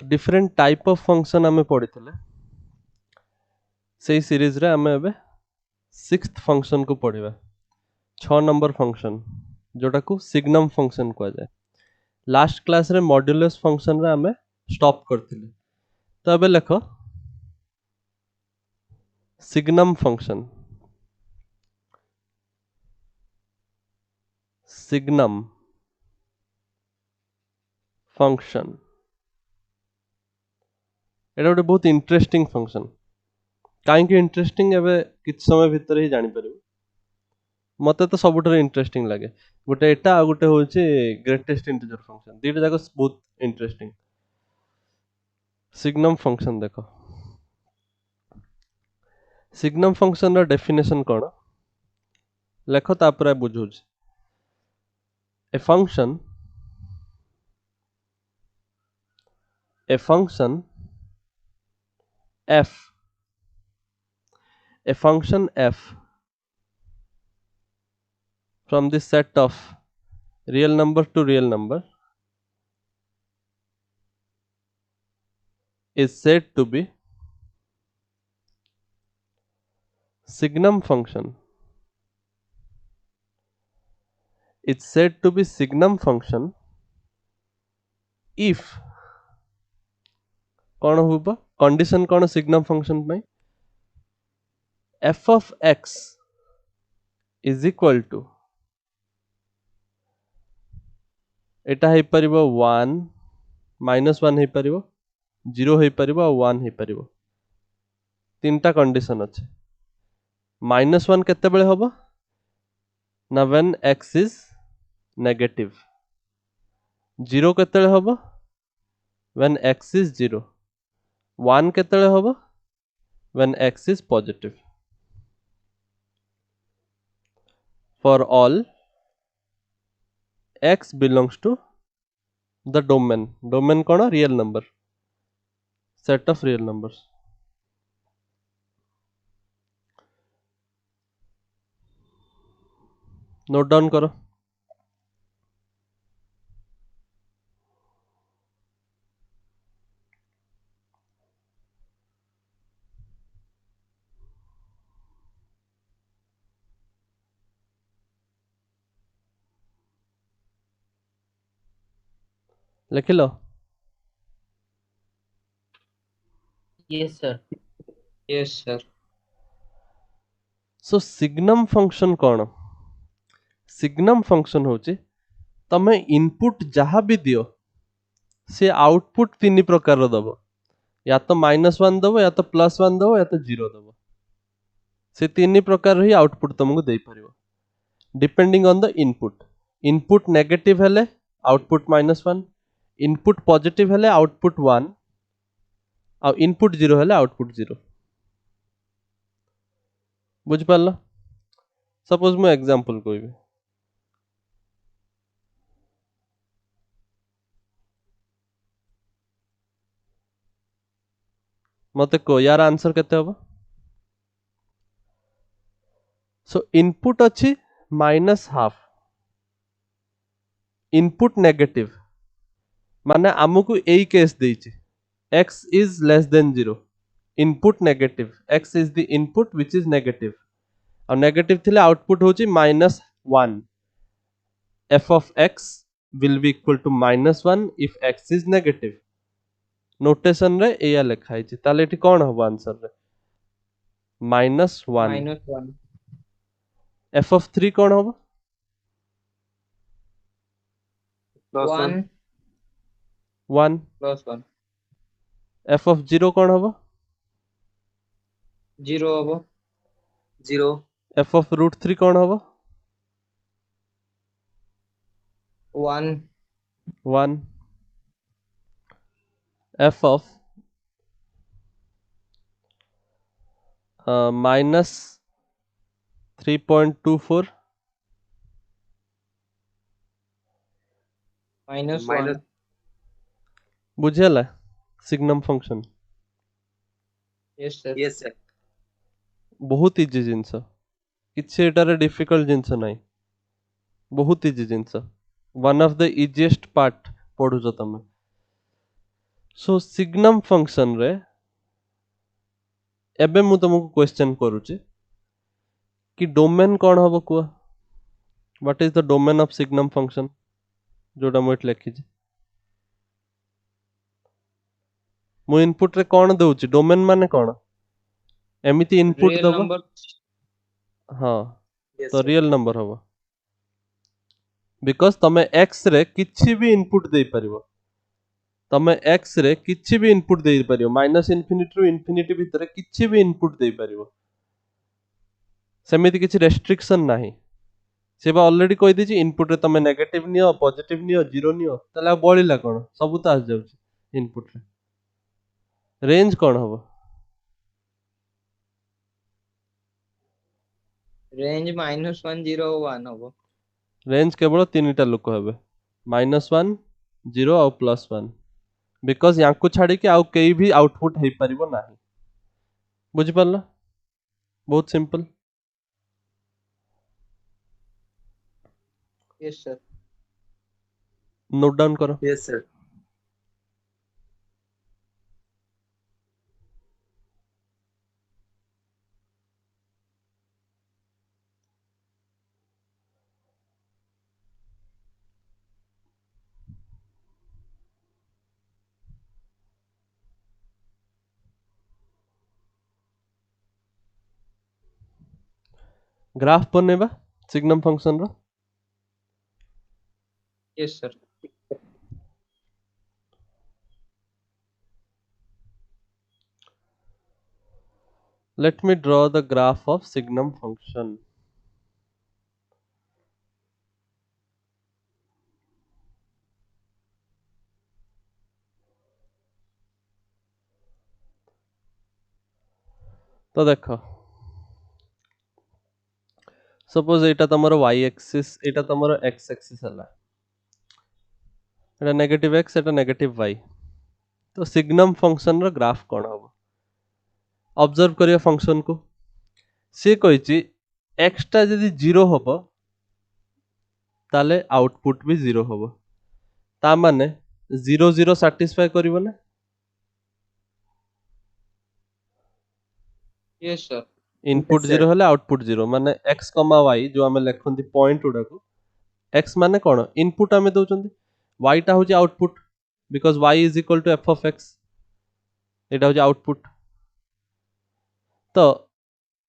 तो different type of function आमे पढ़िथिले सेही सीरीज रे आमे एबे सिक्स्थ फंक्शन को पढ़िबा 6 नंबर फंक्शन जोटा को सिग्नम फंक्शन कहा जाए। लास्ट क्लास रे मॉड्यूलस फंक्शन रे आमे स्टॉप करथिले तो एबे लेखो सिग्नम फंक्शन सिग्नम फंक्शन एटा गोटे बहुत इंटरेस्टिंग फंक्शन काहे इंटरेस्टिंग एबे किछ समय भीतर ही जानि परिबो मते तो सबुठारे इंटरेस्टिंग लगे गोटे एटा आ गोटे होचे ग्रेटेस्ट इंटीजर फंक्शन दीटा जाको बहुत इंटरेस्टिंग सिग्नम फंक्शन देखो सिग्नम फंक्शन रा डेफिनेशन कोन लेखो तापर बुझुछ ए function f a function f from the set of real number to real number is said to be signum function. It's said to be signum function if कौन होगा condition कौन signum function में f of x is equal to एटा है परिबो 1 -1 है परिबो 0 है परिबो 1 है परिबो तीनटा condition अछि -1 केते बेले होबो ना व्हेन x is negative 0 केते बेले होबो when x is 0 1 केते बेले होबो when x is positive for all x belongs to the domain कौन real number set of real numbers note down करो लिख लो Yes, sir. Yes, sir. सो सिग्नम फंक्शन कौन सिग्नम फंक्शन होची तमे इनपुट जहाँ भी दियो से आउटपुट तीन प्रकार दबो या तो -1 दबो या तो +1 दबो या तो 0 दबो से तीन प्रकार ही आउटपुट तुमको दे परिबो depending on the input input negative हेले आउटपुट -1 इनपुट पॉजिटिव हेले आउटपुट 1 आ इनपुट 0 हेले आउटपुट 0 बुझ पारलो सपोज मु एग्जांपल कहबी मते को यार आंसर केते होबो सो इनपुट अछि -हाफ इनपुट नेगेटिव माने आमको एई केस देछि x is less than 0 input negative x is the input which is negative और नेगेटिव थिले आउटपुट होछि -1 f of x will be equal to -1 if x is negative notation रे एया लिखा है ताले एठी कोन हो आंसर रे -1 -1. f of 3 कोन हो +1. 1 +1. f of 0 कोन हो 0 होबो 0. f of √3 कोन हो 1. 1 f of -3.24 -1. बुझेला signum function Yes, sir. Yes, sir. बहुत इजी जिनस किछि एटारे डिफिकल्ट जिनस नाही बहुत इजी जिनस one of the easiest part पढुछ तमे सो सिग्नम फंक्शन रे एबे मु तुमको क्वेश्चन करूची कि डोमेन कौन हबो कुआ what is the domain of signum function जोटा मु एट लिखी मु इनपुट रे कौन दउची डोमेन माने कौन एमिति इनपुट रियल दबो नंबर हाँ यस तो सर रियल नंबर हबो बिकॉज तमे x रे किछि भी इनपुट दे परिबो तमे x रे किछि भी इनपुट दे परिबो माइनस इनफिनिटी रु इनफिनिटी भितर किछि भी इनपुट दे परिबो सेमिति किछि रेस्ट्रिक्शन नाही से बा ऑलरेडी कहि दिछि इनपुट रे तमे negative neo positive neo zero neo तला बळिला कोन सब त आस जाउछि इनपुट रे रेंज कोन हबो रेंज -1 0 1 हबो रेंज केवल तीनटा लोक हेबे -1 0 और +1 बिकॉज यांकु छाड़ी के आउ केई भी आउटपुट हे परिबो नाही बुझि पल्ला बहुत simple yes sir note down करो यस सर ग्राफ बनेबा सिग्नम फंक्शन रो yes sir let me draw the graph of signum function तो देखो सपोज एटा तमरो y एक्सिस एटा तमरो x एक्सिस हला एटा नेगेटिव x एटा नेगेटिव y तो सिग्नम फंक्शन रो graph कोन हबो observe करियो function को से कहिछि x टा यदि 0 हबो ताले आउटपुट भी 0 हबो ता माने 0 0 सैटिस्फाई करिवो ना yes sir input Yes, sir. 0 हले आउटपुट 0 माने x, y जो हमें लेखंती पॉइंट उडा को x माने कोन इनपुट हमें दउचंदी y टा होची output because y is equal to f of x एटा होची आउटपुट तो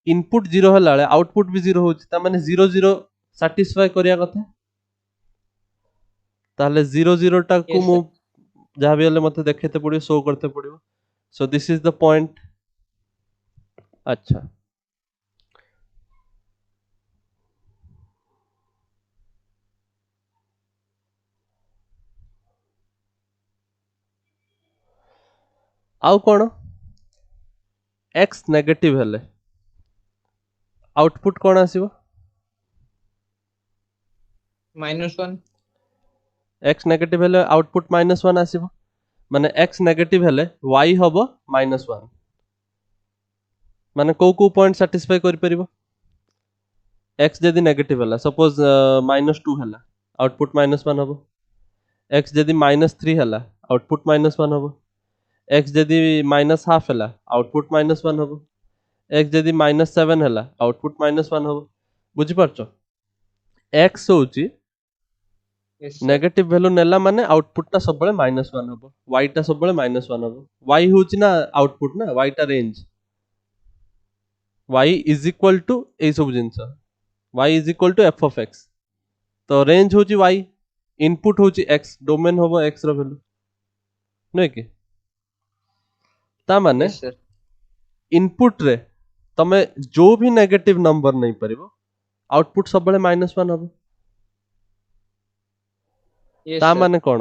इनपुट 0 हला बेले आउटपुट भी 0 होची ता माने 0 0 सैटिस्फाई करिया कथा ताले 0 0 टा को Yes, मु sir. जहाँ भी हले मते देखेते पड़ियो शो करते पड़ियो सो दिस इज द पॉइंट अच्छा आउ कोन x नेगेटिव हले आउटपुट कोन आसीबो -1 x नेगेटिव हले आउटपुट -1 आसीबो माने x नेगेटिव हले y हबो -1 माने को पॉइंट सैटिस्फाई करि परिबो x जदि नेगेटिव हला सपोज -2 हला आउटपुट -1 हबो x जदि -3 हला आउटपुट -1 हबो x जदि -1/2 हला आउटपुट -1 हबो x जदि -7 हला आउटपुट -1 हबो बुझि परछो x होची Yes, sir. नेगेटिव वैल्यू नेला माने आउटपुट टा सब बळे -1 हबो y टा सब बळे -1 हबो y होची ना आउटपुट ना y टा range y is equal to ए सब जिंस y is equal to f of x तो रेंज होची y इनपुट होची x डोमेन होबो x रो वैल्यू नै कि ता माने Yes, sir. इनपुट रे तमे जो भी नेगेटिव नंबर नै परिबो आउटपुट सब बळे -1 हबो Yes, ता sir. माने कोन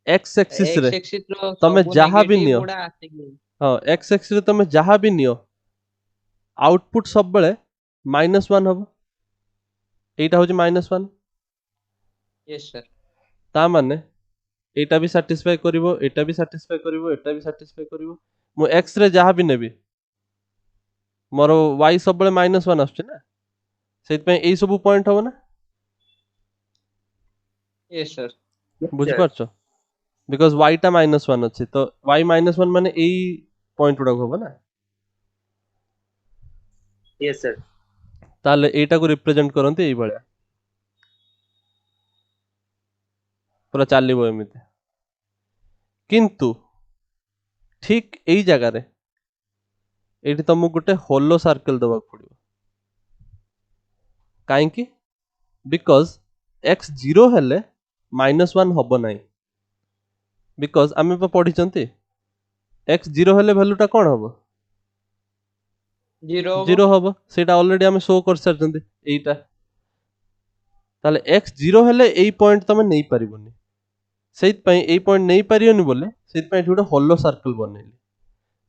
x एक्सिस रे X axis रो तमे सब जहा भी negative नियो गुडा आसिगि हां x एक्सिस रे तमे जहा भी नियो आउटपुट सब बळे -1 हबो एटा होची -1 Yes, sir. ता माने एटा भी सैटिस्फाई करिवो एटा भी सैटिस्फाई करिवो एटा भी सैटिस्फाई करिवो मु x रे जहा भी नेबी मोर y सब बळे -1 आछे ना सेत पे एई सब पॉइंट हबो ना Yes, sir. बुझि परछो बिकज वाई टा -1 अच्छी तो y -1 माने यही पॉइंट गुड़ा हम ना यस सर ताले एटा को रिप्रेजेंट करते यही भाया पूरा चलो एमती किंतु ठीक यही जगार ये तुमको गोटे होलो सर्कल दबा पड़ो कहीं बिकज x 0 हेले -1 हम ना बिकज आम पढ़ी x 0 हेले भैल्यूटा कौन हम 0 जीरो हम से ऑलरेडी आम शो कर सारी यहीटा ताले x 0 हेले यही पॉइंट तुम नहीं पारिबनी से पॉइंट नहीं पारिबनी बोले से गोटे होलो सर्कल बनइली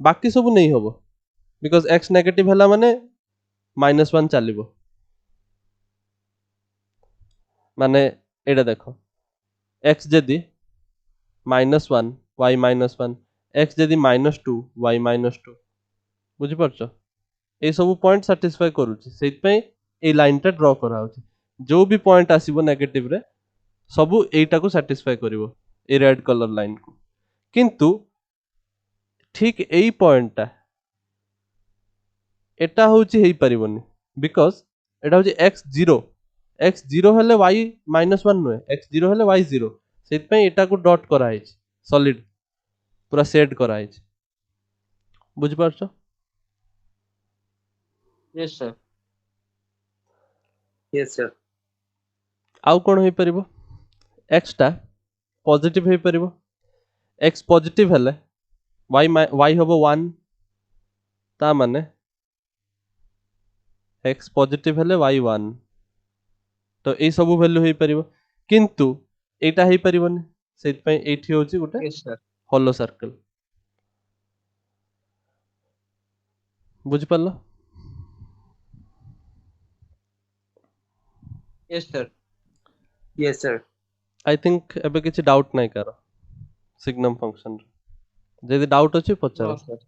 बाकी सब नहीं हम बिकज x नेगेटिव है माने -1 चलो माने एटा देख x जदि -1 y -1 x जदि -2 y -2 बुझिपारछ ये सब पॉइंट सैटिस्फाई करूची सेइतपई ए लाइन टा ड्रॉ करा होची जो भी पॉइंट आसीबो नेगेटिव रे सब एटा को सैटिस्फाई करिवो ए रेड कलर लाइन को किंतु ठीक एई पॉइंट टा एटा होची हेई परिबोनी बिकॉज एटा होची x 0 हेले y -1 नुए x 0 हेले y 0 सेइतपई एटा को डॉट करा है सॉलिड पूरा सेट करा है बुझिपारछ यस सर यस सर आउ कोन होई परिबो x टा पॉजिटिव होई परिबो x पॉजिटिव हेले y हबो 1 ता माने x पॉजिटिव हेले y 1 तो ए सब वैल्यू होई परिबो किंतु एटा होई परिबोनी सेइतपई एठी होची गोटे यस सर होलो सर्कल बुझि पारलो yes sir yes sir I think एबे किछि डाउट नाही करो सिग्नम फंक्शन जदि डाउट अछि नो पचारो सर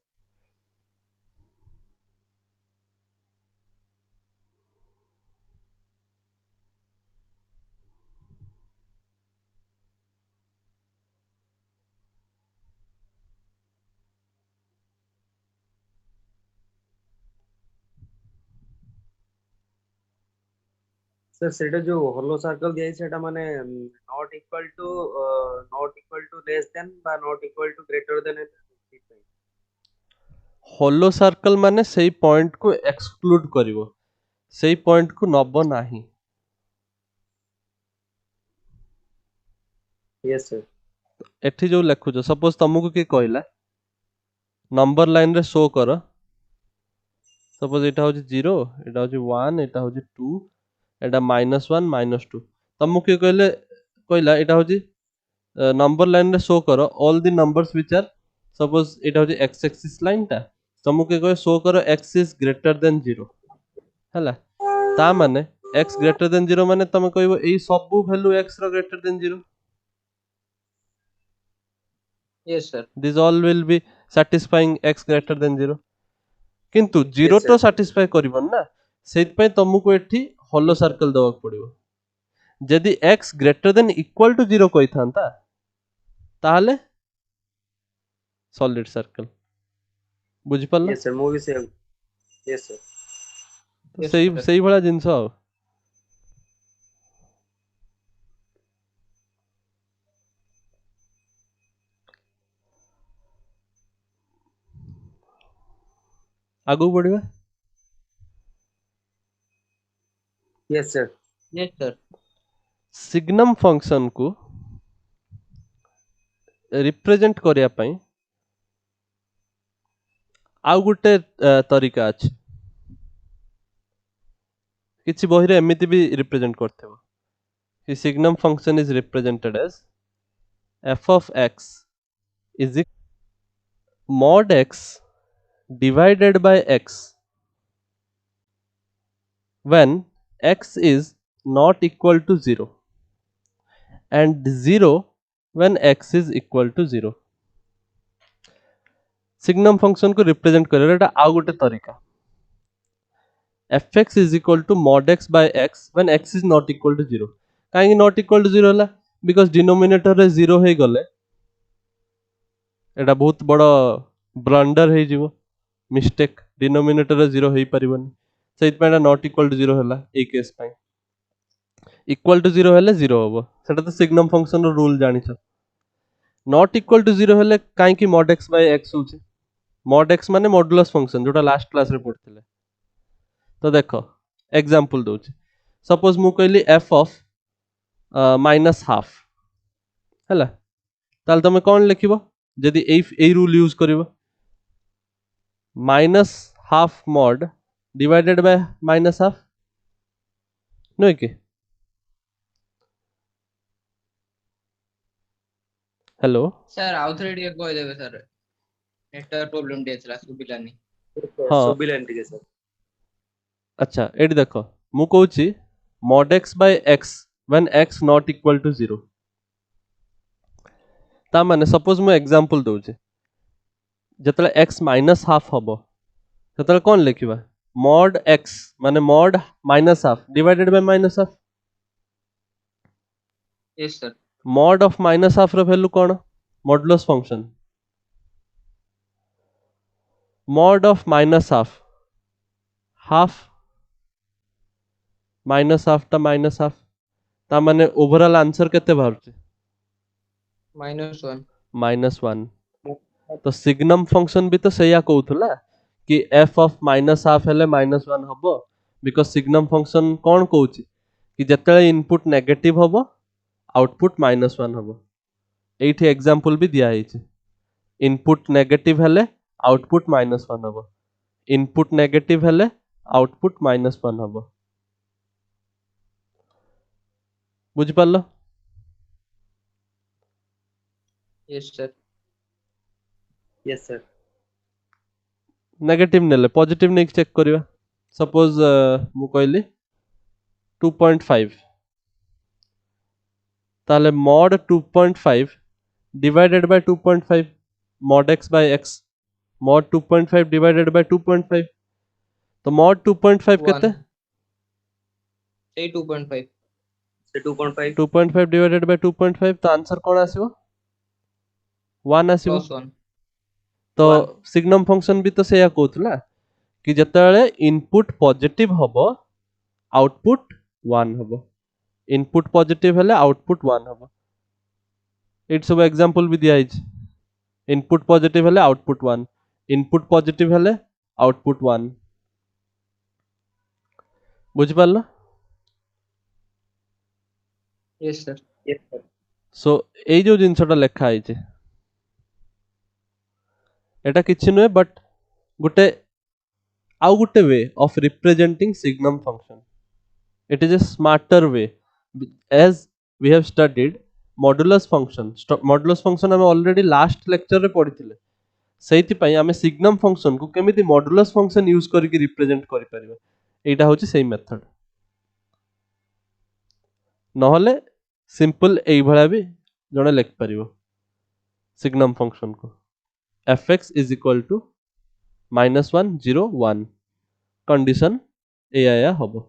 सर सेटा जो होलो सर्कल दिया सेटा माने not equal to less than बा not equal to greater than hollow circle माने सेई पॉइंट को एक्सक्लूड करिवो सेई पॉइंट को नबो नाही यस सर एठी जो लेखुछ सपोज तुमको के कहला नंबर लाइन रे शो कर सपोज एटा होची 0 एटा होची 1 एटा होची 2 एटा -1 -2 तुमको के कहला एटा होची नंबर लाइन रे शो कर all the numbers which are suppose एटा होची x एक्सिस लाइन टा तुमको के कहे शो कर x इज ग्रेटर देन 0 हला ता माने x ग्रेटर देन 0 माने तुम कहबो एई सब वैल्यू x रो greater than 0 yes sir this all will be satisfying x greater than 0 किंतु 0 Yes, तो sir. सैटिस्फाई करिबन ना सेत पय तुमको एठी होलो Yes, sir. सर्कल दबाक पड़िबो जदि x greater than equal to 0 कहि थांता ताहले सॉलिड सर्कल बुझि पल्ला यस सर मो भी सेम यस सर Yes, सही sir. सही भला जिंस हो आगु बढ़िबा yes sir yes sir signum function को रिप्रेजेंट करिया पई आउ गुटे तरीका अछि किछि बहि रे एमिति भी रिप्रेजेंट करथेबो कि signum function is represented as f of x is mod x divided by x when x is not equal to 0 and 0 when x is equal to 0 signum function को रिप्रेजेंट करे एटा आ गोटे तरीका fx is equal to mod x by x when x is not equal to 0 काहे not equal to 0 हला because denominator रे 0 हे गले एटा बहुत बड़ ब्लंडर हो जीवो मिस्टेक डिनोमिनेटर 0 हो परिबनी सेइत पे नॉट इक्वल टू 0 होला ए केस पे इक्वल टू 0 हेले 0 हबो सेटा तो सिग्नम फंक्शन रो रूल जानि छ नॉट इक्वल टू 0 हेले काई कि mod x by x होची mod x माने मॉडुलस फंक्शन जोटा लास्ट क्लास रे पढ़थिले तो देखो एग्जांपल दोची सपोज मु कहली f ऑफ माइनस हाफ हैला ताल तमे कोन लिखिबो जदि ए रूल यूज करिवो minus half mod divided by minus half नो कि हेलो सर आउथरे टिके कहि देबे सर नेटवर्क प्रॉब्लम टे छला सुबिलानी हाँ सुबिलान टिके सर अच्छा एडी देखो मु कहूची mod x by x when x not equal to 0 ता माने सपोज मु एग्जांपल दोची जतले x माइनस हाफ हबो ततले कोन लिखिबा mod x माने mod minus half divided by minus half yes sir mod of minus half rho value cone modulus function mod of minus half half minus half ता minus half ता माने overall answer केते बाहरची -1 -1 तो signum function भी तो सैया कहउथला कि f of minus half हेले -1 हबो बिकॉज सिग्नम फंक्शन कोन कहउची कि जतले इनपुट नेगेटिव हबो आउटपुट -1 हबो एठी एग्जांपल भी दिया हिची इनपुट नेगेटिव हेले आउटपुट -1 हबो इनपुट नेगेटिव हेले आउटपुट -1 हबो बुझि पारलो yes sir yes sir negative नेले पॉजिटिव नेक चेक करिवा सपोज मु कहली 2.5 ताले mod 2.5 divided by 2.5 mod x by x mod 2.5 divided by 2.5 तो mod 2.5 केते 2.5 से 2.5 2.5 divided by 2.5 तो आंसर कोन आसीबो 1 आसीबो +1 तो 1 सिग्नम फंक्शन भी तो सेया कहउतला कि जतले इनपुट पॉजिटिव हबो आउटपुट 1 हबो इनपुट पॉजिटिव हेले आउटपुट 1 हबो एट सब एग्जांपल भी दिया हिच इनपुट पॉजिटिव हेले आउटपुट 1 इनपुट पॉजिटिव हेले आउटपुट 1 बुझि पारलो yes sir yes sir so ए जो जिनसटा लेखा आइছে এটা কিছু নয় बट गोटे आउ गोटे way of representing signum function it is a smarter way as we have studied modulus function हम ऑलरेडी लास्ट लेक्चर रे पढ़िथिले सेति पई हमें सिग्नम फंक्शन को केमिति मॉडुलस फंक्शन यूज करके रिप्रेजेंट करि परिबे एटा होची सेही मेथड नहले सिंपल एई भला भी जने लिख परिबो सिग्नम फंक्शन को fx is equal to -1 0 1 condition ए आया हबो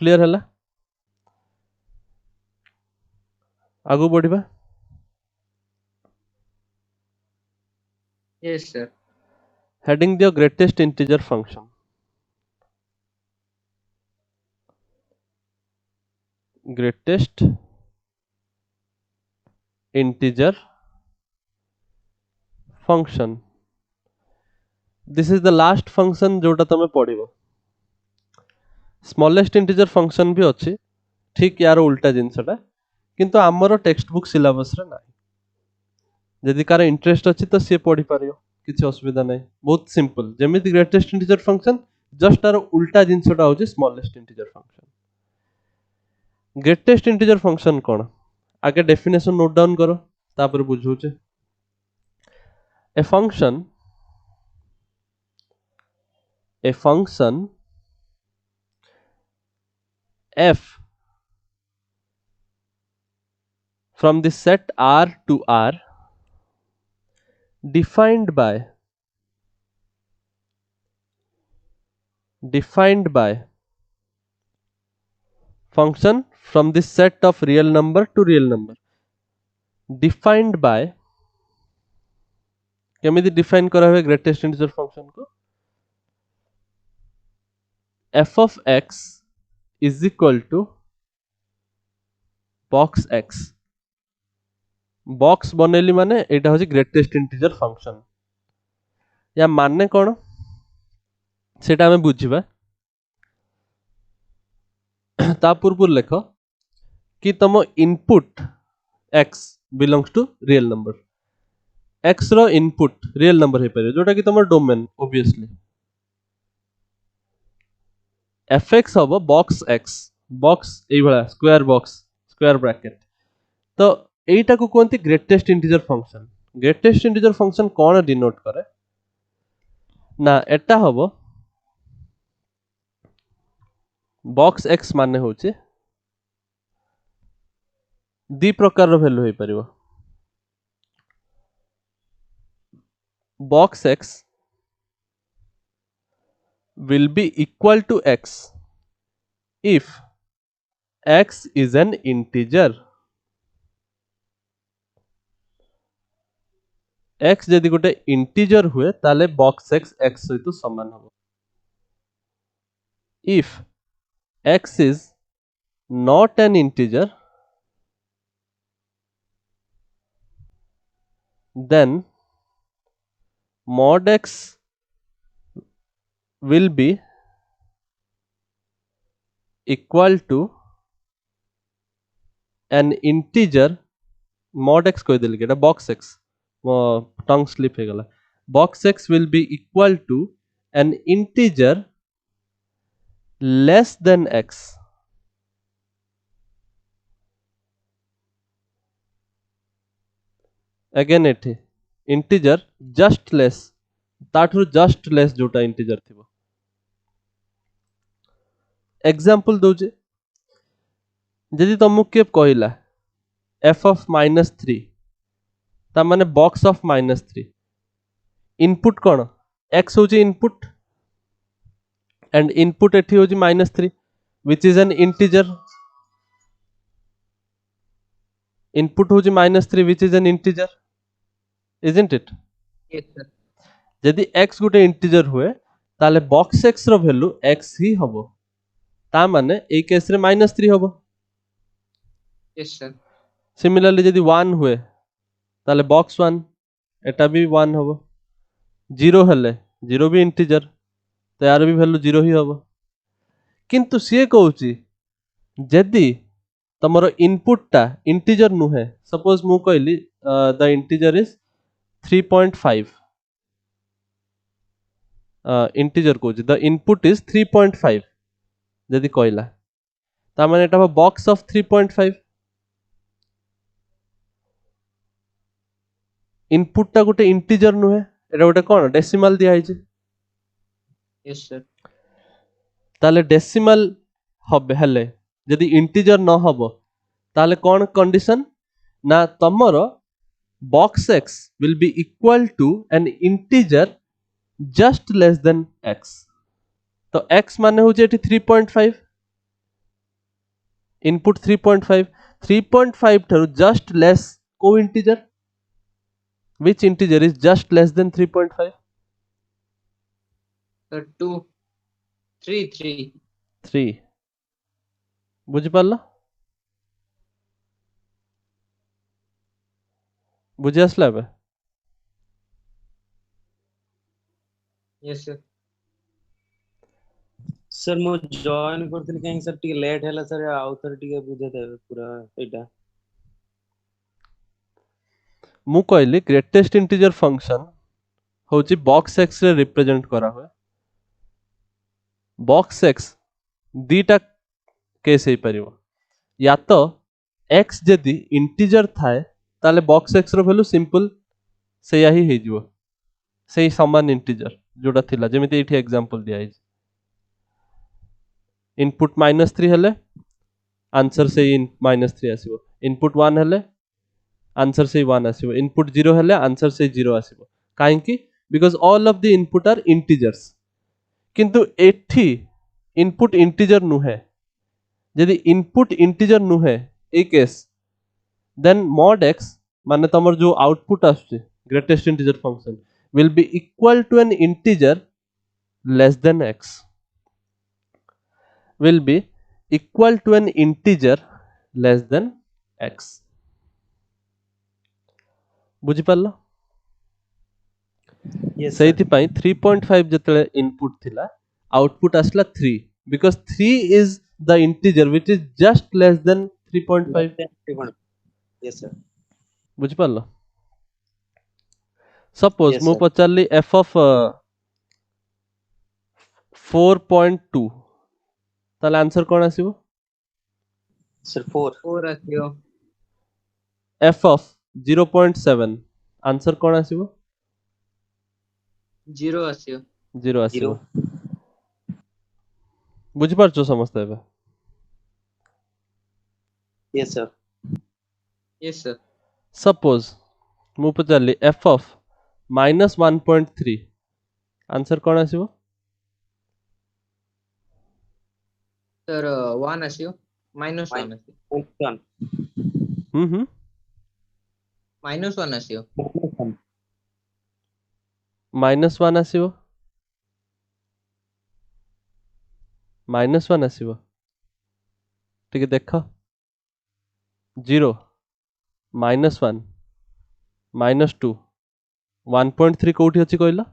क्लियर हला आगु बढ़िबा यस सर हेडिंग दियो greatest integer function greatest integer function this is the last function जोटा तमे पढ़िबो स्मॉलेस्ट इंटीजर फंक्शन भी अछि ठीक यार उल्टा जिनसटा किंतु हमरो टेक्स्ट बुक सिलेबस रे नाही यदि कार इंटरेस्ट अछि तो से पढ़ी पारियो किछि असुविधा नाही बहुत सिंपल जेमिति ग्रेटेस्ट इंटीजर फंक्शन जस्ट तार उल्टा जिनसटा होछि smallest integer function greatest integer function कोन आगे डेफिनेशन नोट डाउन करो तापर बुझौचे ए function f from the set R to R defined by function from the set of real number to real number defined by केमिति define करा हुए greatest integer function को f of x is equal to box x box बनेली माने एटा होची greatest integer function या माने कोन सेटा हमें बुझिबा ता पूर्व लेख कि तम input x belongs to real number x रो इनपुट रियल नंबर हे पारे जोटा कि तम डोमेन ऑब्वियसली fx हबो बॉक्स x बॉक्स एई भला स्क्वायर बॉक्स स्क्वायर ब्रैकेट तो एटा को कोनती greatest integer function greatest integer function कोन डिनोट करे ना एटा हबो बॉक्स x माने होचे दी प्रकार रो वैल्यू हे परिबो box x will be equal to x if x is an integer x जदि गोटे इंटीजर हुए ताले box x x सहित समान हबो if x is not an integer then mod x will be equal to an integer mod x कोई देल केटा box x टंग स्लिप हे गला box x will be equal to an integer less than x again एठी integer just less ताठुर just less जोटा integer थिबो example दोजे जदि तुमको के कहला f of -3 ता माने box of -3 input cone x होची इनपुट and input एठी होची -3 which is an integer input होची -3 which is an integer isn't it yes sir जदि x गुटे इंटीजर हुए ताले box x रो वैल्यू x ही हबो ता माने ए केस रे -3 हबो yes sir सिमिलरली जदि 1 हुए ताले box 1 एटा भी 1 हबो 0 हेले 0 भी इंटीजर तो यार भी वैल्यू 0 ही हबो किंतु से कहूची जदि तमरो इनपुट टा इंटीजर नुहे सपोज मु कहली द इंटीजर इज 3.5 इंटीजर कहूची द इनपुट इज 3.5 जदि कहला ता माने एटा बॉक्स ऑफ 3.5 इनपुट टा गोटे इंटीजर नुहे एटा गोटे कोन डेसिमल दिया हिचे yes sir ताले डेसिमल हबे हेले जदि इंटीजर न हबो ताले कोन कंडीशन ना तमरो box x will be equal to an integer just less than x तो x माने होचे एठी 3.5 इनपुट 3.5 थारु जस्ट लेस को integer which integer is just less than 3.5 sir 2 3 3 बुझि पारला बुझि आसला बे yes sir सर मो जॉइन करथिल काहे सर टी लेट हैला सर आउथर टी बुझे दे पूरा एटा मु कहली ग्रेटेस्ट इंटीजर फंक्शन होची बॉक्स x रे रिप्रेजेंट करा हुए बॉक्स x दीटा केस हे परिबो या तो x जदि इंटीजर थाए ताले बॉक्स x रो वैल्यू सिंपल सेया ही हे जिवो सेही समान इंटीजर जोटा थिला जेमिति एठी एग्जांपल दिया है इनपुट -3 हेले आंसर से -3 आसीबो इनपुट 1 हेले आंसर से 1 आसीबो इनपुट 0 हेले आंसर से 0 आसीबो काहे कि because all of the input are integers किंतु एठी इनपुट इंटीजर नुहे जदि इनपुट इंटीजर नुहे ए केस देन mod x माने तमर जो आउटपुट आछे greatest integer function will be equal to an integer less than x will be equal to an integer less than x बुझी पारलो yes sir सेहिति पाई 3.5 जतले input थिला output आसला 3 because 3 is the integer which is just less than 3.5 yes sir बुझी पारलो suppose Yes, मु sir. पचारली f of 4.2 ताले answer कोन आसीबो sir 4 4 ଆସିବ f of 0.7 answer कोन आसीबो 0 ଆସିବ 0 आसीबो 0 बुझी पारछो समस्त एबे yes sir yes sir suppose मु पचारली f of -1.3 आंसर कोन आसीबो sir 1 ଆସିବ minus 1 Min- ଆସିବ हम्म minus 1 ଆସିବ -1 आसीबो -1 आसीबो ठीक देख 0 -1 -2 1.3 कोठी अछि कहला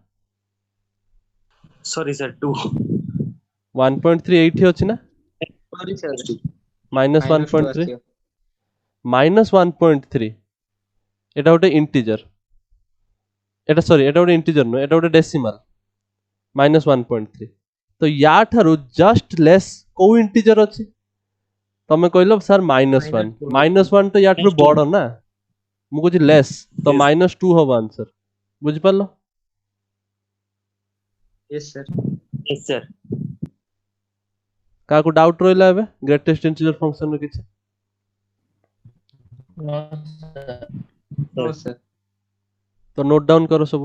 sorry sir 2 1.3 एठी अछि ना sorry sir -1.3 ଆସିବ -1.3 एटा गोटे इंटीजर एटा सॉरी एटा गोटे इंटीजर नो एटा गोटे डेसिमल -1.3 तो या ठारू जस्ट लेस को इंटीजर अछि तमे कहलो सर -1 -1 तो या ठारू बड़ ना मु कहछि लेस तो Yes. -2 हो आंसर बुझि पारलो yes sir yes sir का को डाउट रोइला एबे ग्रेटेस्ट इंटीजर फंक्शन रे किछ no sir तो नोट डाउन करो सब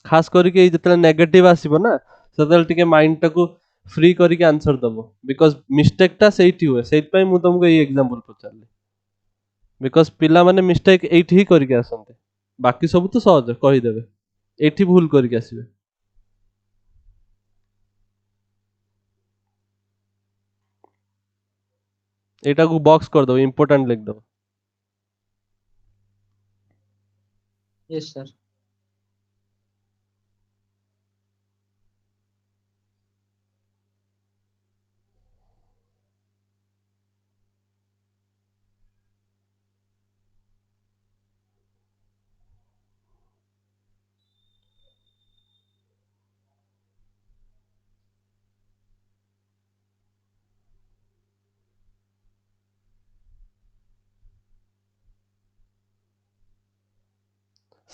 खास करके जतले नेगेटिव आसीबो ना सदल टिके माइंड टाको फ्री करके आंसर दबो बिकॉज मिस्टेक टा सेठी हुए सेठ पई मु तुमको ये एग्जांपल पचारली बिकॉज पिला माने मिस्टेक एठी ही करके आसंते बाकी सब तो सहज कहि देबे एठी भूल करके आसीबे एटा को बॉक्स कर दो इंपोर्टेंट लिख दो yes sir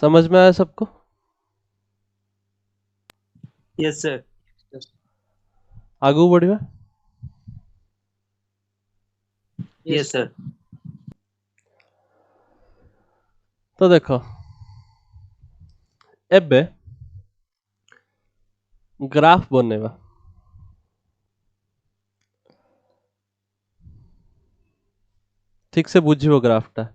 समझ में आया सबको yes sir आगू बढ़िया yes sir तो देखो एबे ग्राफ बनेवा ठीक से बुझिबो ग्राफ टा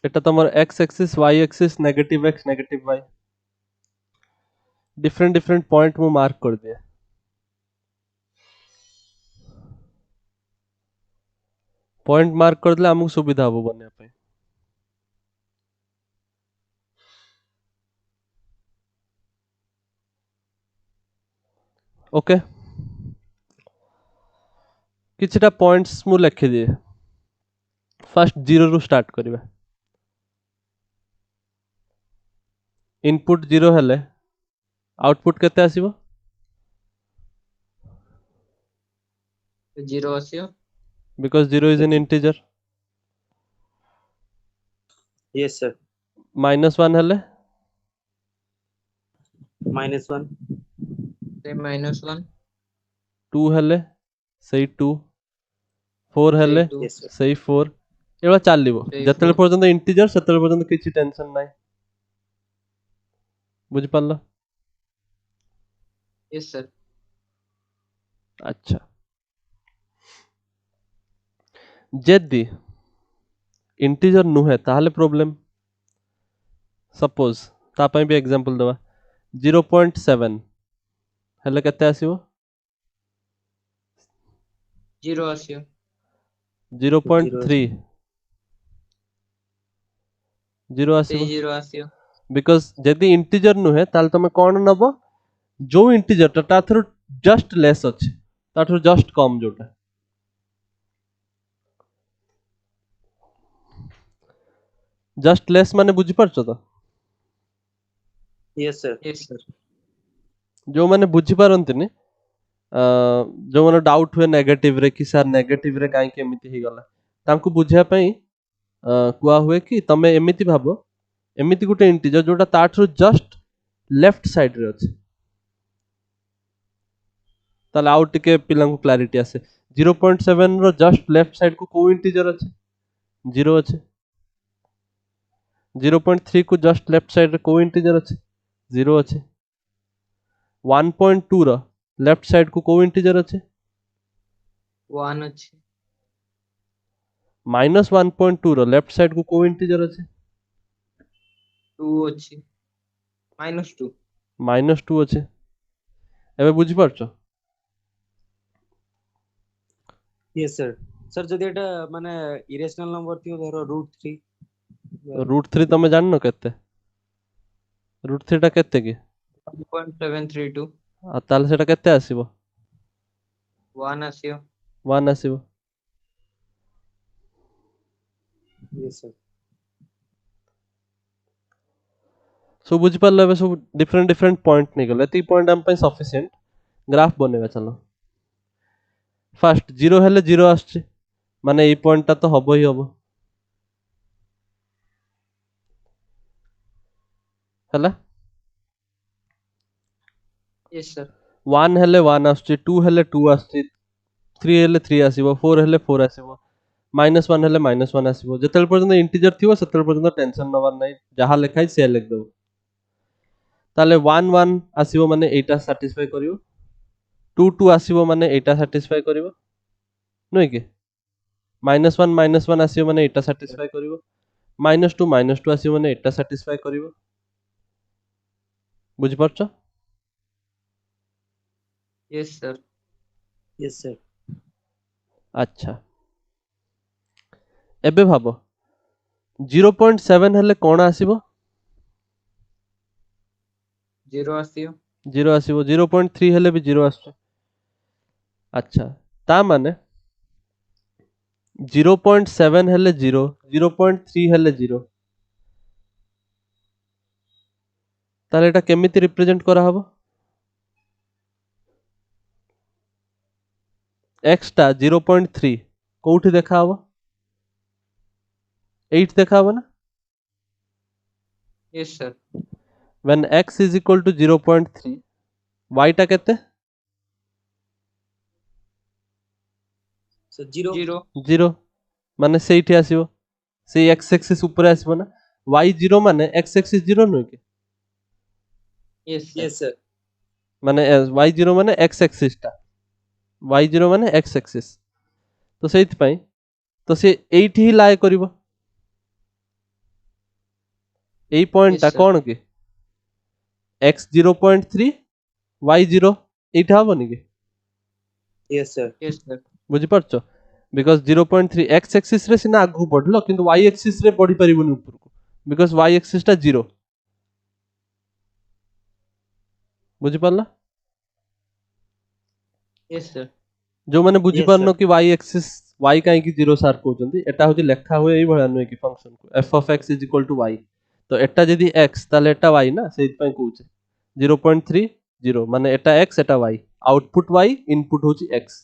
এটা তোমার x axis y axis negative x negative y different different point मु मार्क कर दिए पॉइंट मार्क कर दिले हमको सुविधा हो बने पे ओके किछटा पॉइंट्स मु लिखि दिए फर्स्ट 0 रु स्टार्ट करिबा इनपुट 0 हेले आउटपुट केते आसीबो 0 ଆସିବ because 0 is an integer yes sir -1 हेले -1 ସେ -1 2 हेले सही 2 4 हेले two. yes sir सही 4 एवा चलिबो ସେଇ जतले 4 पर्यंत इंटीजर सेतले पर्यंत किछि टेंशन नाही बुझि पारलो यस सर अच्छा जदि इंटीजर नुहे ताहले प्रॉब्लम सपोज ता पई भी एग्जांपल दवा 0.7 हेले केते आसीबो 0 ଆସିବ 0.3 0 ସେଇ आसीबो 0 ଆସିବ बिकॉज जदि इंटीजर नुहे ताहले तमे कोन नबो जो इंटीजर ता थ्रू जस्ट लेस अछि ता थ्रू जस्ट कम जोटा जस्ट लेस माने बुझि परछो तो यस सर यस सर जो माने बुझि पारंतिनी जो माने डाउट हुए नेगेटिव रे कि सर नेगेटिव रे काई के एमिति ही गला तांको बुझिया पई कुआ हुए कि तमे एमिति भाबो एमिति गुटे इंटीजर जोटा ता थ्रू जस्ट लेफ्ट साइड रे अछि ताले आउट टिके पिलांको क्लैरिटी आसे 0.7 रो जस्ट लेफ्ट साइड को को इंटीजर अछि 0 अछि 0.3 को जस्ट लेफ्ट साइड रे को इंटीजर अछि 0 अछि 1.2 रो लेफ्ट साइड को को इंटीजर अछि 1 ଅଛି -1.2 रो लेफ्ट साइड को को इंटीजर अछि 2 ଅଛି -2 -2 अछि एबे बुझि परछो यस सर सर जदि एटा माने इरेशनल नंबर थियो धरो √3 √3 तमे जाननो केते √3 टा केते की 1.732 आ ताले सेटा केते आसीबो 1 ଆସିବ 1 आसीबो यस सर सो बुझि पारलो एबे सब डिफरेंट डिफरेंट पॉइंट निकले एती पॉइंट हम पई सफिशिएंट ग्राफ बनेबा चलो फर्स्ट 0 हेले 0 आछी माने ए पॉइंट ता तो हबो ही हबो हला यस सर 1 हेले 1 आछी 2 हेले 2 आछी 3 हेले 3 आसीबो 4 हेले 4 आसीबो -1 हेले -1 आसीबो जेतेल पर्यंत इंटीजर थिबो सेतेल पर्यंत टेंशन नवर नै जहा लिखाई से लिख दो ताले 1 1 आसीबो माने एटा सैटिस्फाई करिवो 2 2 आसीबो माने एटा सैटिस्फाई करिवो नै कि -1 -1 आसीबो माने एटा सैटिस्फाई करिवो -2 आसीबो माने एटा सैटिस्फाई करिवो बुझि परछो यस सर यस सर अच्छा एबे भाबो 0.7 हेले कोन आसीबो 0 ଆସିବ 0 आसीबो 0.3 हेले भी 0 आछो अच्छा ता माने 0.7 हेले 0 0.3 हेले 0 ताले एटा केमिति रिप्रेजेंट करा हबो x टा 0.3 कोठी देखा हबो 8 देखा हबो ना yes sir when x is equal to 0.3 y टा केते सर 0 0 0 माने सेठी आसीबो से x एक्सिस ऊपर आसीबो ना y 0 माने x एक्सिस 0 नुय के यस सर यस सर माने y 0 माने x एक्सिस टा y 0 माने x एक्सिस तो सेति पई तो से एठी ही लाए करिवो एई पॉइंट टा यस सर कोन के x 0.3 y 0 एठा हबो नि के यस सर यस सर बुझि परछो बिकॉज 0.3 x एक्सिस रे सिना आगु बढ़लो किंतु y एक्सिस रे बढ़ी परिबोनी ऊपर को बिकॉज y एक्सिस टा 0 बुझि पारला यस सर जो माने बुझि यस पारनो सर कि y एक्सिस y काहे कि 0 सार कहउचंदी एटा होची लेखा हुए एई भळा नुय कि फंक्शन को f of x = y तो एटा जदी x ताले एटा y ना सेति पई कहउचे 0.3 0 माने एटा x एटा y आउटपुट y इनपुट होची x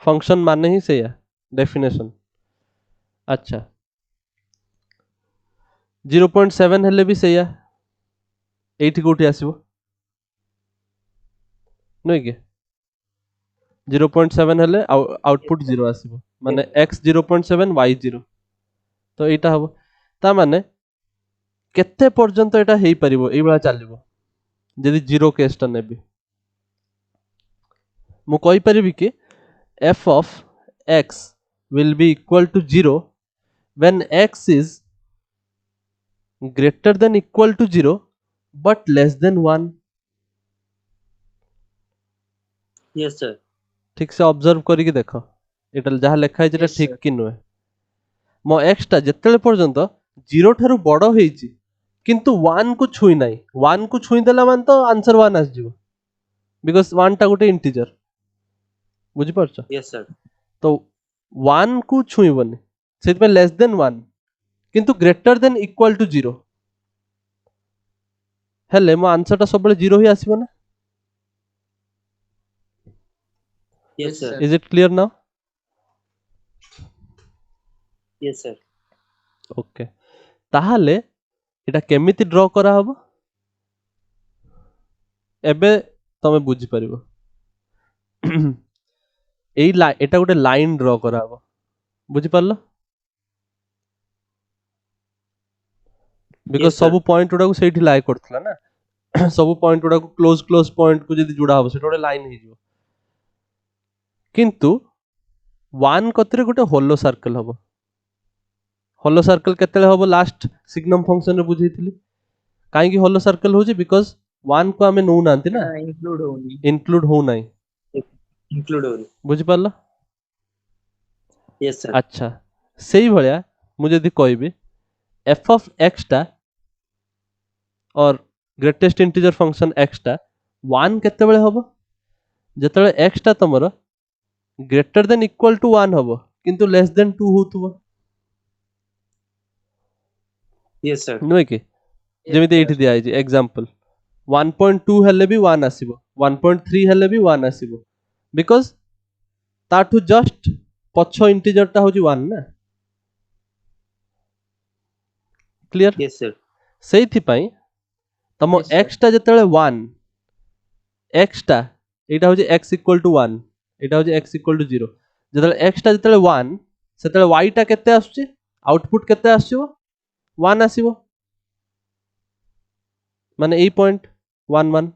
फंक्शन माने ही सेया डेफिनेशन अच्छा 0.7 हेले भी सेया एठी कोठी आसीबो नुय कि 0.7 हेले आउटपुट 0 आसीबो माने x 0.7 y 0 तो एटा हबो ता माने केते पर्यंत एटा हेई परिबो एई बला चलिबो जदि जीरो केस टा नेबी मु कहि परिबी कि f of x will be equal to 0 when x is greater than equal to 0 but less than 1 yes sir ठीक से ऑब्जर्व करिक देख एटा जहाँ लिखा है Yes, ठीक sir. कि नुहे मो एक्स टा जेतेले पर्यंत 0 ठारू बड़ होईची किंतु 1 को छुई नाही 1 को छुई देला मान तो आंसर 1 आस जिवो बिकॉज़ 1 टा गोटे इंटीजर बुझी परछ यस सर तो 1 को छुईबनी सेति में लेस देन 1 किंतु ग्रेटर देन इक्वल टू 0 हेले मो आंसर टा सब 0 ही आसीबो ना yes Yes, sir sir. Is it clear now yes sir okay ताहाले एटा केमिति ड्रॉ करा हबो एबे तमे बुझी परिबो एटा गोटे लाइन ड्रॉ करा हबो बुझी पारलो बिकॉज Yes, sir. सब पॉइंट गुडा को सेठी लाई करथला ना सब पॉइंट गुडा को क्लोज पॉइंट को जदी जुड़ा हबो सेटा गोटे लाइन हे जिवो किंतु 1 कतरे गोटे होलो सर्कल हबो होलो सर्कल केतेले हबो लास्ट सिग्नम फंक्शन रे बुझैथिली काहे कि होलो सर्कल होची बिकॉज 1 को हमें नो नांती ना Include only. इंक्लूड हो नाही Include only. बुझी पारलो Yes, sir. अच्छा सेही भलिया मु जदी कहबी f of x टा और ग्रेटेस्ट इंटीजर फंक्शन x टा 1 केते बेले हबो जेतेले x टा तमरो ग्रेटर देन इक्वल टू 1 हबो किंतु लेस देन 2 होतबो Yes, sir. नुहे कि Yes, जेमिति sir. एठी दिया है एग्जांपल 1.2 हेले भी 1 आसीबो 1.3 हेले भी 1 आसीबो बिकॉज़ ताठू जस्ट पछ इंटीजर टा होची 1 ना क्लियर Yes, sir. सेइथि पई तम Yes, sir. x टा जेतेले 1 x टा एटा होची x इक्वल टू 1 एटा होची x इक्वल टू 0 जेतेले x टा जेतेले 1 सेतेले y टा केते आछी आउटपुट केते आछिबो 1 आसीबो माने ए पॉइंट 1 1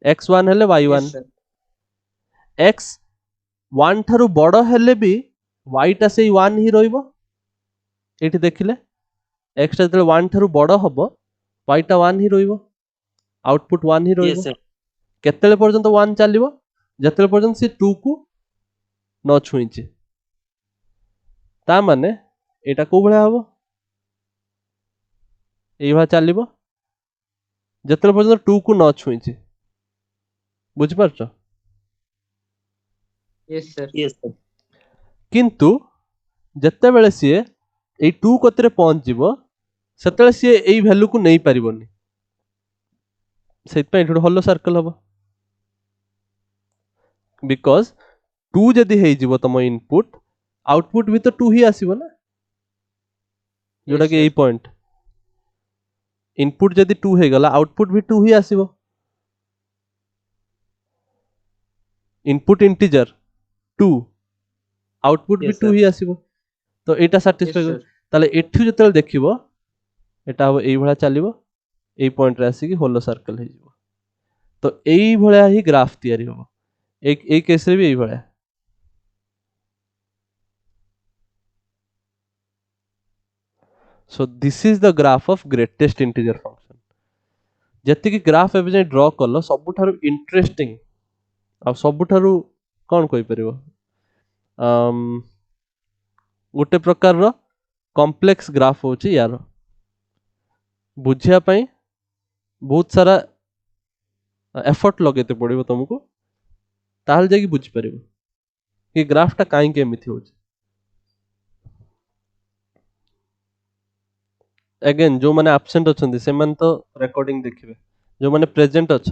x1 हेले y1 Yes, sir. x 1 ठारू बड़ हेले भी y टा सेई 1 ही रहइबो एठी देखिले x टा जेतेले 1 ठारू बड़ हबो y टा 1 ही रहइबो आउटपुट 1 ही Yes, रहइबो sir. केतेले पर्यंत 1 चलिबो जेतेले पर्यंत से 2 को न छुईचे ता माने एटा को भले हबो एई भा चलिबो जेतेले पर्यंत 2 को न छुईचे बुझि परछो Yes, sir. Yes, sir. किंतु जेते बेले सिए एई 2 कतरे पहुंच जिवो सेतेले सिए एई वैल्यू को नहीं परिबोनी सेत पे एठो होलो सर्कल हबो बिकॉज़ 2 जदी हेई जिवो तम इनपुट आउटपुट भी तो 2 ही आसीबो ना जोटा Yes, कि एई sir. पॉइंट इनपुट जदी 2 हे गला आउटपुट भी 2 ही आसीबो इनपुट इंटीजर 2 आउटपुट भी Yes, 2 sir. ही आसीबो तो एटा Yes, सैटिस्फाई sir. ताले एठु जेतेले देखिबो एटा हबो एई भळा चलिबो एई पॉइंट रे आसी कि होलो सर्कल हे जिवो तो एई भळा ही ग्राफ तयारी हबो एक एक केस रे भी एई भळा so this is the graph of greatest integer function जति कि ग्राफ एबे जे ड्रॉ करलो सबुठारु इंटरेस्टिंग आ सबुठारु कोन कहि परिबो गोटे प्रकार रो कॉम्प्लेक्स ग्राफ होची यार बुझिया पई बहुत सारा एफर्ट लगेते पड़िबो तुमको ताहल जाकी बुझि परिबो कि ग्राफ टा काई के एमिथि होची अगेन जो माने एब्सेंट अछंती से मान तो रिकॉर्डिंग देखिबे जो माने प्रेजेंट अछ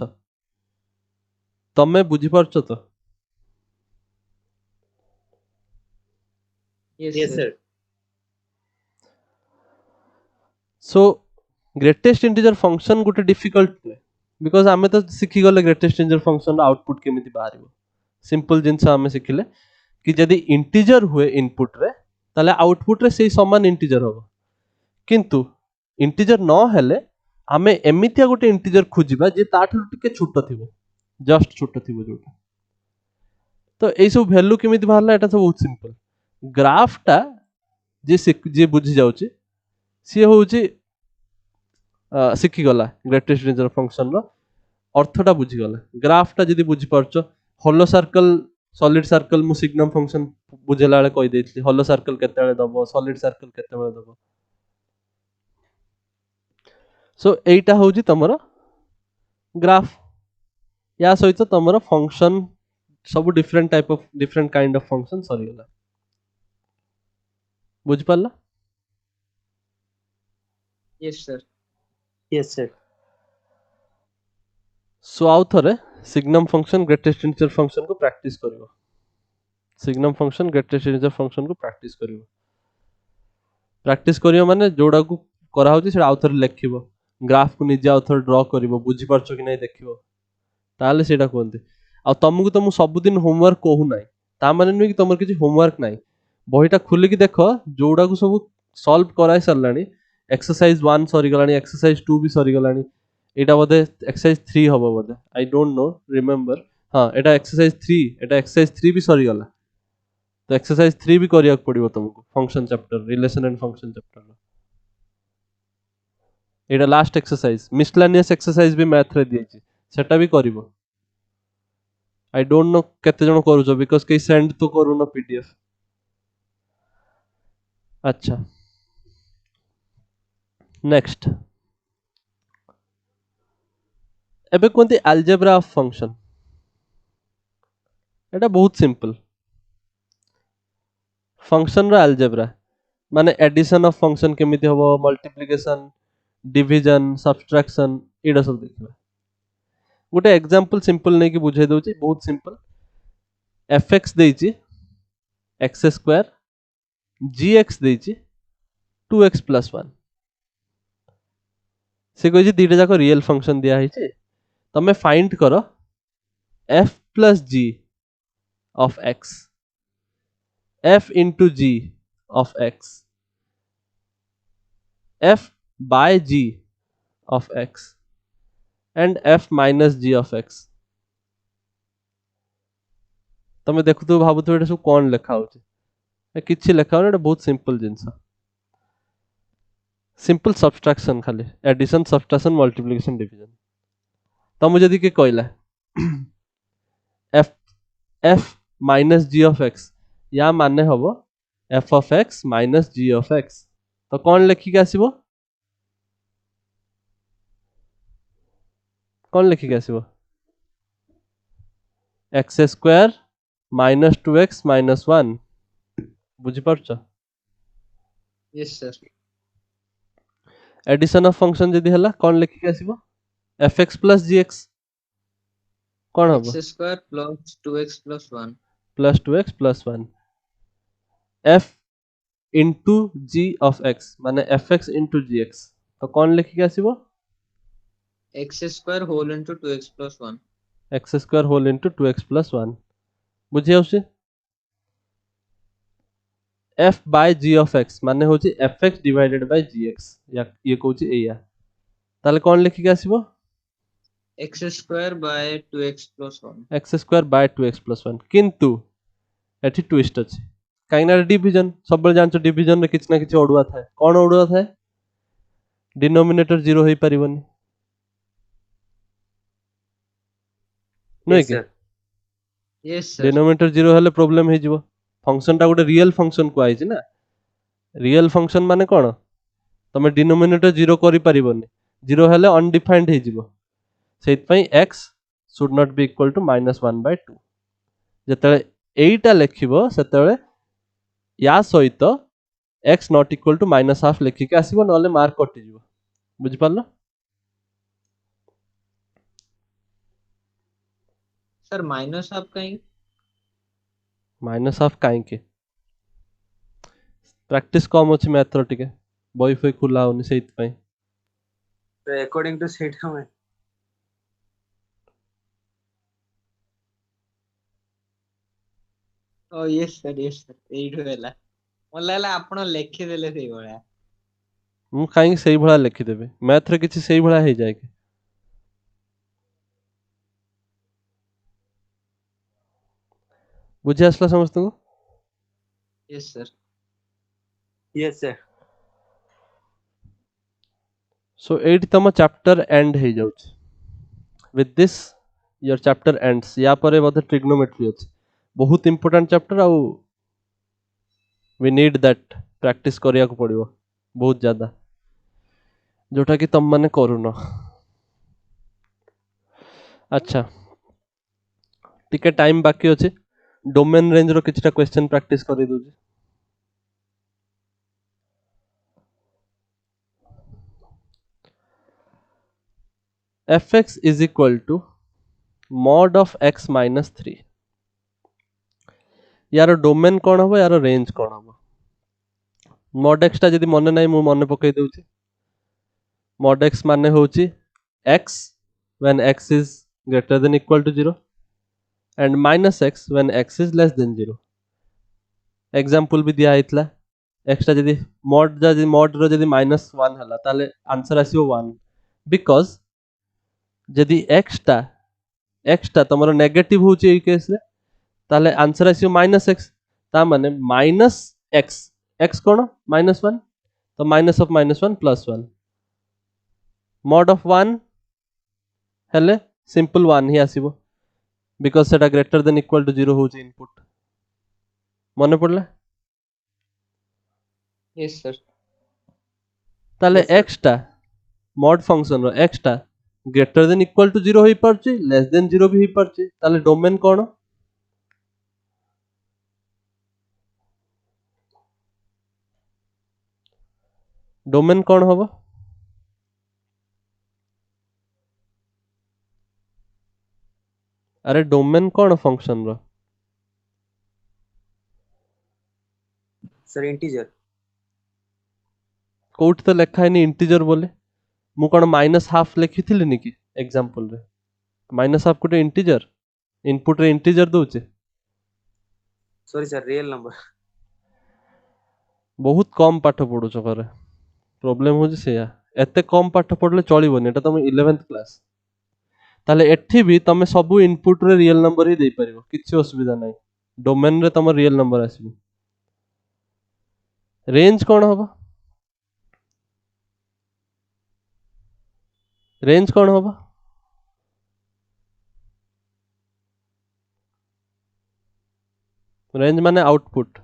तमे बुझि परछो तो Yes, Yes, sir. sir. सो ग्रेटेस्ट इंटीजर फंक्शन गोटे डिफिकल्ट बिकॉज आमे तो सिखी गले ग्रेटेस्ट इंटीजर फंक्शन आउटपुट केमिति बाहरिबो सिंपल जिंस आमे सिखिले कि जदी इंटीजर हुए इनपुट रे ताले आउटपुट रे सेही समान इंटीजर हबो किंतु इंटीजर न हेले आमे एमितिया गोटे इंटीजर खोजिबा जे ताठु टिके छोट थिबो जस्ट छोट थिबो जोटा तो एई सब वैल्यू केमिति बाहरला एटा सब बहुत सिंपल ग्राफ टा जे बुझी जाउची सी होउची शिखी गला ग्रेटेस्ट इंटीजर फंक्शन रो अर्थटा बुझी गला ग्राफ टा जदी बुझी परचो होलो सर्कल सॉलिड सर्कल मु सिग्नम फंक्शन बुझेला बेले कहि देथि होलो सर्कल केते बेले दबो सॉलिड सर्कल केते बेले दबो सो एटा होउची तमरो ग्राफ या सहित तमरो फंक्शन सब different type of different kind of function सरी गला बुझ पाला yes sir yes sir so आउ थरे signum function greatest integer function को प्रैक्टिस करिवो signum function greatest integer function को प्रैक्टिस करियो माने जोडा को करा होची से आउ थरे लेखिबो ग्राफ को निजे आउ थरे ड्रा करिवो बुझी परछो कि नै देखिबो ताले सेटा कोनते आ तुमको तो मु सब दिन होमवर्क कहू नै ता माने नुई कि तमर किछि होमवर्क नै बहीटा खुली कि देखो जोडा को सब सॉल्व कराई सरलानी एक्सरसाइज 1 सरी गलानी एक्सरसाइज 2 भी सरी गलानी एटा बोधे एक्सरसाइज 3 हबो बोधे आई डोंट नो रिमेंबर हां एटा एक्सरसाइज 3 एटा एक्सरसाइज 3 भी सरी गला तो एक्सरसाइज 3 भी करिया पड़िबो तुमको function chapter relation and function chapter Etah last exercise miscellaneous exercise भी मैथ रे दिएछि सेटा भी करिवो आई डोंट नो केते जण करूछो बिकॉज़ के सेंड तो करू न पीडीएफ अच्छा नेक्स्ट एबे कोनती अलजेब्रा ऑफ फंक्शन एटा बहुत सिंपल फंक्शन रो अलजेब्रा माने एडिशन ऑफ फंक्शन केमिति होबो मल्टीप्लिकेशन डिवीजन सब्सट्रैक्शन एडा सब देखिबा गोटे एग्जांपल सिंपल नै कि बुझाई दोची बहुत simple fx देइची x square gx देइची 2x + 1 से कोइ जे दीटा जाको रियल फंक्शन दिया हिचे तमे फाइंड करो f + g of x f into g of x f by g of x and f minus g of x तमे देखु तो भाबु तो एटा सब कोन लेखा होची ए किछि लेखा होना एटा बहुत सिंपल जिंस सिंपल सब्सट्रैक्शन खाली एडिशन सब्सट्रैक्शन मल्टीप्लिकेशन डिवीजन तमे जदी के कहला f minus g of x या माने हबो f of x minus g of x तो कोन लेखि के आसीबो कोन लेखि के आसीबो x square minus 2x minus 1 बुझी परछ yes sir addition of function जदी हला कोन लेखि के आसीबो fx plus gx कोन हबो x square plus 2x plus 1 plus 2x plus 1 f into g of x माने fx into gx तो कोन लेखि के आसीबो x square whole into 2x plus 1 x square whole into 2x plus 1 बुझी आउसी f by g of x माने होची fx divided by gx या ये कहूची एया ताले कोन लेखि के आसीबो x square by 2x plus 1 x square by 2x plus 1 किंतु एठी ट्विस्ट अछि काइना डिवीजन सब जानचो डिवीजन रे किछ ना किछ ओडुआ थाए कोन ओडुआ थाए डिनोमिनेटर 0 होई परिबनी नै yes के sir yes sir डिनोमिनेटर 0 हेले प्रॉब्लम हे जिवो फंक्शन टा गोटे रियल फंक्शन को आइछि ना रियल फंक्शन माने कोन तमे डिनोमिनेटर 0 करि परिबनी 0 हेले अनडिफाइंड हे जिवो सेत पई x should not be equal to -1/2 जेतले एटा लेखिबो सेतले या सहित x नॉट इक्वल टू -1/2 लेखि के आसीबो नले मार्क कटि जिवो बुझि पालो sir minus half कहीं -1/2 काई के प्रैक्टिस कम अछि मैथ रो टिके बई फई खुला होनी सेत पई so according to सेटा में oh yes sir 8 होला ମୋତେ ଲାଗିଲା ଆପଣ ଲେଖିଦେଲେ ସେଇଭଳିଆ। ମୁଁ କାହିଁକି ସେଇଭଳିଆ ଲେଖିଦେବି? ମ୍ୟାଥରେ କିଛି ସେଇଭଳିଆ ହେଇଯାଏ କି? ବୁଝି ଆସିଲା ସମସ୍ତଙ୍କୁ? Yes sir. Yes sir. So एइट तम चैप्टर एंड हो जाउछि। With this your chapter ends. या परे बोधे ट्रिग्नोमेट्री अछि, बहुत इंपोर्टेंट चैप्टर आउ वी नीड दैट प्रैक्टिस करिया को पड़िबो बहुत ज्यादा, जोटा कि तुम माने करूनो। अच्छा टिके टाइम बाकी अछि, डोमेन रेंज रो किछटा क्वेश्चन प्रैक्टिस करि दोछि। fx is equal to mod of x minus 3। यार डोमेन कौन हम, यार रेंज कौन हम? mod x टा जदि मन नहीं मु मन पकई दोछि। mod x माने होछि x when x is greater than equal to 0 and minus x when x is less than 0। Example भी दिया हैतला, x टा जदि mod रो जदि -1 हला ताले आंसर आसीबो 1, बिकॉज़ जदि x टा तमरो नेगेटिव होछि ए केस रे ताले आंसर आसीबो -x, ता माने -x, x कोन -1, तो माइनस ऑफ -1 +1। mod of 1 हेले सिंपल 1 ही आसीबो, बिकॉज़ सेटा ग्रेटर देन इक्वल टू 0 होछि इनपुट। मने पड़ला? Yes sir. ताले Yes sir. x टा mod फंक्शन रो x टा ग्रेटर देन इक्वल टू 0 होई परछि, लेस देन 0 भी होई परछि, ताले डोमेन कोन? डोमेन कौन होबो? अरे डोमेन कौन फंक्शन रो? Sir integer. कोट तो लिखा है इंटीजर बोले, मु कौन -1/2 लिखिथिली नि कि एग्जांपल रे? -1/2 कोटे इंटीजर, इनपुट रे integer दोचे। Sorry sir, real number. बहुत कम पाठ पढुछ करे, प्रॉब्लम होछि सेया। एते कम पाठ पढले चलिबोनी, एटा तुम 11th क्लास। ताले एठी भी तमे सब इनपुट रे रियल नंबर ही दे परिबो, किछि असुविधा नाही। डोमेन रे तम रियल नंबर आसीबो। रेंज कौन होबो? रेंज कौन होबो? रेंज माने output.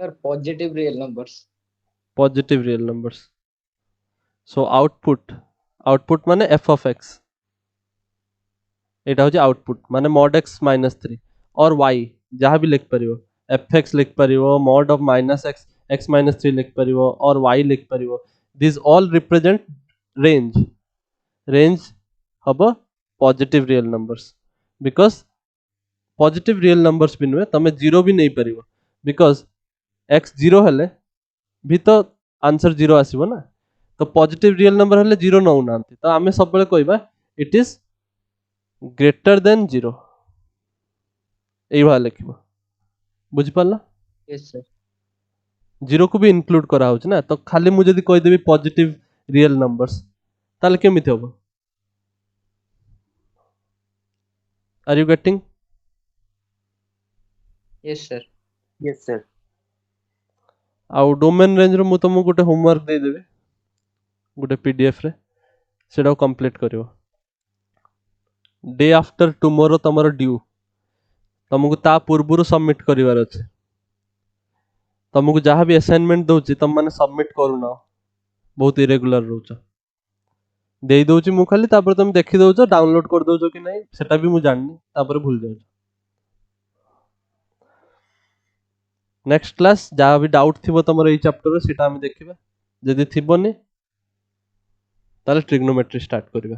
Sir positive real numbers. Positive real numbers. So output माने f of x, एटा होची आउटपुट माने mod x -3 और y जहाँ भी लिख परिबो, fx लिख परिबो, mod of -x x -3 लिख परिबो और y लिख परिबो। This all represent range. Range हबो positive real numbers, because positive real numbers भी नुहे तमे 0 भी नहीं परिबो, बिकॉज x 0 हेले भी तो आंसर 0 आसीबो ना। तो पॉजिटिव रियल नंबर हेले 0 नौ नांती, तो आमे सब बेले कहबा इट इज ग्रेटर देन 0, एई भा लिखबो। बुझि पाला? Yes sir. 0 को भी इंक्लूड करा होछ ना, तो खाली मु जदी कहि देबी पॉजिटिव रियल नंबर्स ताले केमिति होबो? Are you getting? Yes sir. Yes sir. आउ डोमेन रेंज रो मु तुमको गोटे होमवर्क दे देबे, गोटे पीडीएफ रे, सेडा कंप्लीट करिवो। डे आफ्टर टुमारो तमरो ड्यू, तुमको ता पूर्वरु सबमिट करिवार अछि। तुमको जहाँ भी असाइनमेंट दउछि तुम माने सबमिट करूना, बहुत इरेगुलर रहउछ। देई दउछि मु खाली, तापर तुम देखि दउछ, डाउनलोड कर दउछ कि नहीं सेटा भी मु जाननी, तापर भूल जाउछ। नेक्स्ट क्लास जहाँ भी डाउट थिबो तमरो एई चैप्टर रे सेटा हम देखिबा, जदि थिबोनी ताले ट्रिग्नोमेट्री स्टार्ट करिबा।